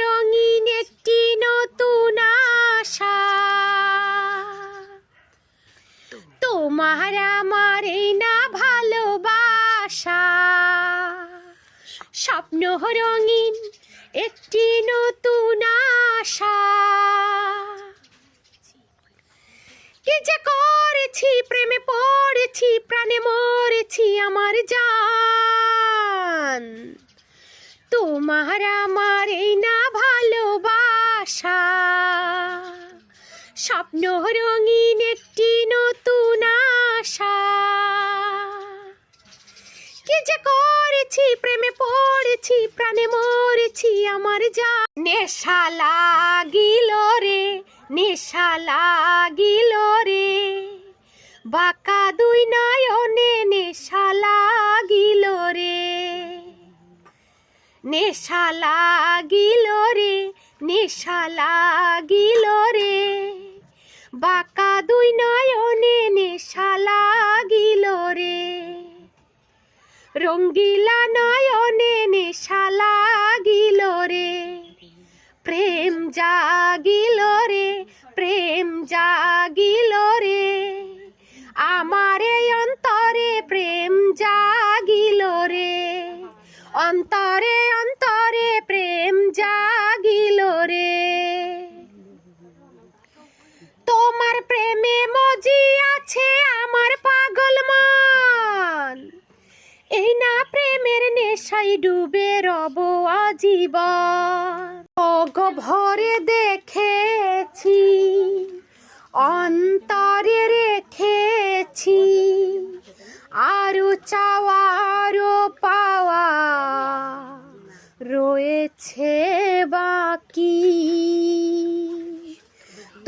রঙিন একটি নতুন আশা। তোমার আমার এই না ভালোবাসা, স্বপ্ন রঙিন একটি নতুন আশা। কি যে করেছি, প্রেমে পড়েছি, প্রাণে মরেছি আমার জান। তোমার আমার এই না ভালোবাসা, স্বপ্ন রঙিন একটি নতুন আশা। কি যে করেছি, প্রেমে পড়েছি, প্রাণে মরেছি আমার জান। নেশা লাগিল রে, নেশা লাগিল রে, বাঁকা দুই নয়নে নেশা লাগিল রে। নেশা লাগিল রে, নেশা লাগিল রে, বাঁকা দুই নয়নে নেশা লাগিল রে। রঙ্গিলা নয়নে নেশা লাগিল রে, প্রেম জাগিল রে, প্রেম জাগিল রে, আমার এই অন্তরে প্রেম জাগিল রে। অন্তরে অন্তরে প্রেম জাগিল রে। তোমার প্রেমে মজি আছে আমার পাগল মন, এই না প্রেমের নেশায় ডুবে রব আজীবন। ভরে দেখেছি, অন্তরে রেখেছি, আরো চাওয়া আরো পাওয়া রয়েছে বাকি।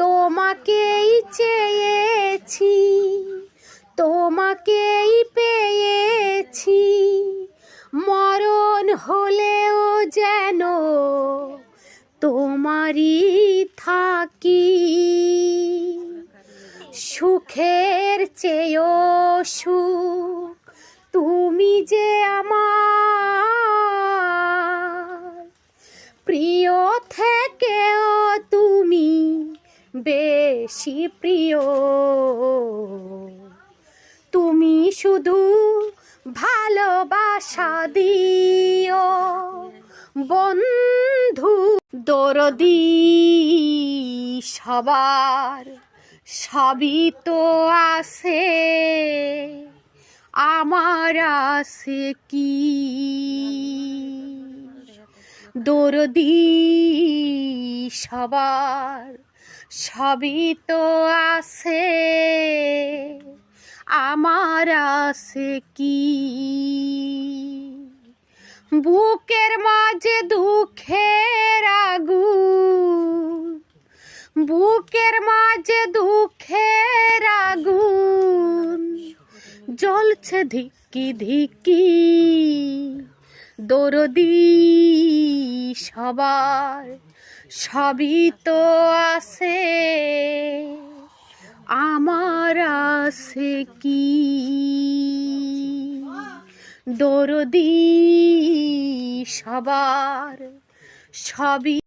তোমাকেই চেয়েছি, তোমাকেই পেয়েছি, মরণ হলেও যেন তোমারই থাকি। সুখের চেয়েও সুখ তুমি যে আমার, প্রিয় থেকেও তুমি বেশি প্রিয়। তুমি শুধু ভালোবাসা দিও বন্ধু। দরদি সবার সবই তো আছে, আমার আছে কি? দরদি সবার সবই তো আছে, আমার আছে কি? বুকের মাঝে দুঃখের আগুন, বুকের মাঝে দুঃখের আগুন জ্বলছে ধিকি ধিকি। দরদি সবার সবই তো আছে, আমার আছে কি? দরদি সবার সবই